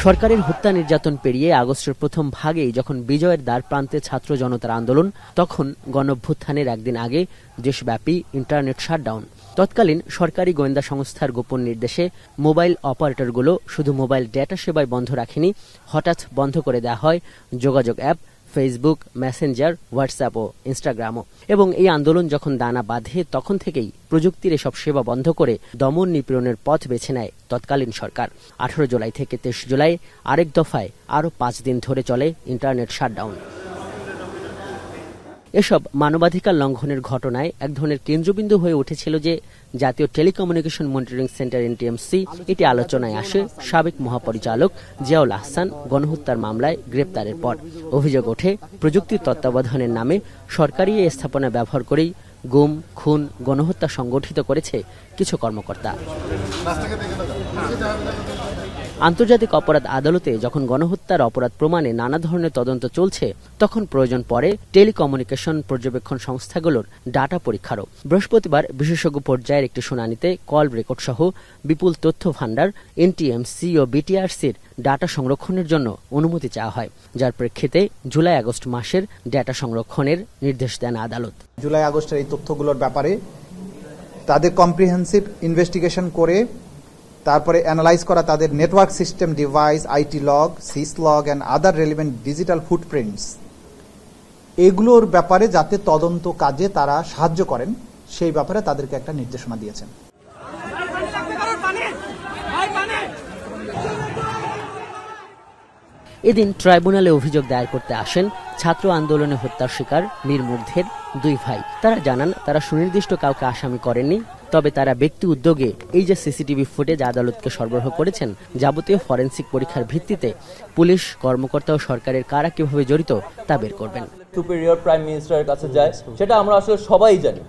সরকারের হত্যা নির্যাতন পেরিয়ে আগস্টের প্রথম ভাগেই যখন বিজয়ের দ্বার প্রান্তে ছাত্র জনতার আন্দোলন, তখন গণঅভ্যুত্থানের একদিন আগে দেশব্যাপী ইন্টারনেট শাটডাউন। তৎকালীন সরকারি গোয়েন্দা সংস্থার গোপন নির্দেশে মোবাইল অপারেটরগুলো শুধু মোবাইল ডেটা সেবায় বন্ধ রাখেনি, হঠাৎ বন্ধ করে দেওয়া হয় যোগাযোগ অ্যাপ, ফেসবুক, মেসেঞ্জার, হোয়াটসঅ্যাপ ও ইনস্টাগ্রামও। এবং এই আন্দোলন যখন দানা বাঁধে, তখন থেকেই প্রযুক্তির এসব সেবা বন্ধ করে দমন নিপীড়নের পথ বেছে নেয় তৎকালীন সরকার। 18 জুলাই থেকে 23 জুলাই আরেক দফায় আরও 5 দিন ধরে চলে ইন্টারনেট শাটডাউন। এসব মানবাধিকার লঙ্ঘনের ঘটনায় এক ধরনের কেন্দ্রবিন্দু হয়ে উঠেছিল যে জাতীয় টেলিকমিউনিকেশন মনিটরিং সেন্টার এনটিএমসি। এটি আলোচনায় আসে সাবেক মহাপরিচালক জিয়াউল আহসান গণহত্যার মামলায় গ্রেপ্তারের পর। অভিযোগ ওঠে, প্রযুক্তির তত্ত্বাবধানের নামে সরকারি এই স্থাপনা ব্যবহার করেই গুম, খুন, গণহত্যা সংগঠিত করেছে কিছু কর্মকর্তা। আন্তর্জাতিক অপরাধ আদালতে যখন গণহত্যার অপরাধ প্রমাণে নানা ধরনের তদন্ত চলছে, তখন প্রয়োজন পড়ে টেলিকমিউনিকেশন পর্যবেক্ষণ সংস্থাগুলোর ডাটা পরীক্ষারও। বৃহস্পতিবার বিশেষজ্ঞ পর্যায়ের একটি শুনানিতে কল রেকর্ড সহ বিপুল তথ্য ভান্ডার, এনটিএমসি ও বিটিআরসির ডাটা সংরক্ষণের জন্য অনুমতি চাওয়া হয়, যার প্রেক্ষিতে জুলাই-আগস্ট মাসের ডাটা সংরক্ষণের নির্দেশ দেন আদালত। জুলাই-আগস্টের এই তথ্যগুলোর ব্যাপারে তাদের কম্প্রিহেন্সিভ ইনভেস্টিগেশন করে তারপরে অ্যানালাইজ করা তাদের network system device, IT log, sys log and other relevant digital footprints, এগুলোর ব্যাপারে যাতে তদন্ত কাজে তারা সাহায্য করেন সেই ব্যাপারে তাদেরকে একটা নির্দেশনা দিয়েছেন। এদিন ট্রাইব্যুনালে অভিযোগ দায়ের করতে আসেন ছাত্র আন্দোলনে হত্যার শিকার মীর মুগ্ধের 2 ভাই। তারা জানান, তারা সুনির্দিষ্ট কাউকে আসামি করেননি, তবে তারা ব্যক্তি উদ্যোগে এই যে সিসিটিভি ফুটেজ আদালতকে সরবরাহ করেছেন, যাবতীয় ফরেনসিক পরীক্ষার ভিত্তিতে পুলিশ কর্মকর্তা ও সরকারের কারা কিভাবে জড়িত তা বের করবেন। সুপিরিয়র প্রাইম মিনিস্টারের কাছে যায়, সেটা আমরা আসলে সবাই জানি।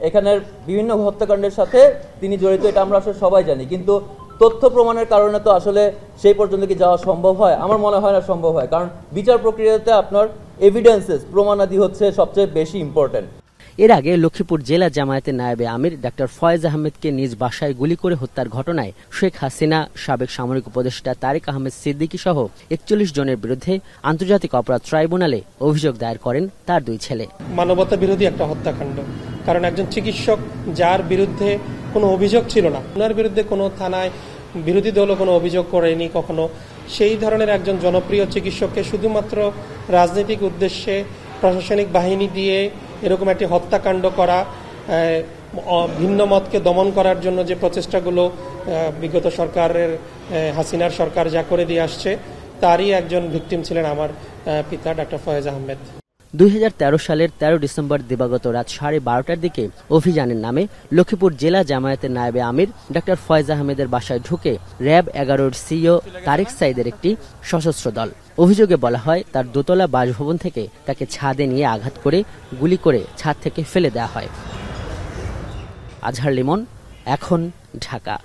এখানের বিভিন্ন হত্যাকাণ্ডের সাথে তিনি জড়িত, এটা আমরা আসলে সবাই জানি। কিন্তু তথ্য প্রমাণের কারণে তো আসলে সেই পর্যন্ত কি যাওয়া সম্ভব হয়? আমার মনে হয় না সম্ভব হয়, কারণ বিচার প্রক্রিয়াতে আপনার এভিডেন্সেস, প্রমাণাদি হচ্ছে সবচেয়ে বেশি ইম্পর্টেন্ট। এর আগে লক্ষ্মীপুর জেলা জামায়াতের নায়েবে আমির ডাক্তার ফয়েজ আহমেদকে নিজ বাসায় গুলি করে হত্যার ঘটনায় শেখ হাসিনা, সাবেক সামরিক উপদেষ্টা তারেক আহমেদ সিদ্দিকী সহ 41 জনের বিরুদ্ধে আন্তর্জাতিক অপরাধ ট্রাইব্যুনালে অভিযোগ দায়ের করেন তার 2 ছেলে। মানবতা বিরোধী একটা হত্যাকাণ্ড, কারণ একজন চিকিৎসক যার বিরুদ্ধে কোনো অভিযোগ ছিল না, ওনার বিরুদ্ধে কোনো থানায় বিরোধী দলও কোনো অভিযোগ করেনি কখনো, সেই ধরনের একজন জনপ্রিয় চিকিৎসককে শুধুমাত্র রাজনৈতিক উদ্দেশ্যে প্রশাসনিক বাহিনী দিয়ে এরকম একটি হত্যাকাণ্ড করা, ভিন্ন মতকে দমন করার জন্য যে প্রচেষ্টাগুলো বিগত সরকারের, হাসিনার সরকার যা করে দিয়ে আসছে, তারই একজন ভিকটিম ছিলেন আমার পিতা ডাক্তার ফয়েজ আহমেদ। 2013 সালের 13 ডিসেম্বর দিবাগত রাত 12:30টার দিকে অভিযানের নামে লক্ষ্মীপুর জেলা জামায়াতের নায়েবে আমির ডাক্তার ফয়েজ আহমেদের বাসায় ঢুকে র্যাব 11-র সিইও তারেক সাইদের একটি সশস্ত্র দল। অভিযোগে বলা হয়, তার দোতলা বাসভবন থেকে তাকে ছাদে নিয়ে আঘাত করে গুলি করে ছাদ থেকে ফেলে দেওয়া হয়। আজহার লিমন, এখন, ঢাকা।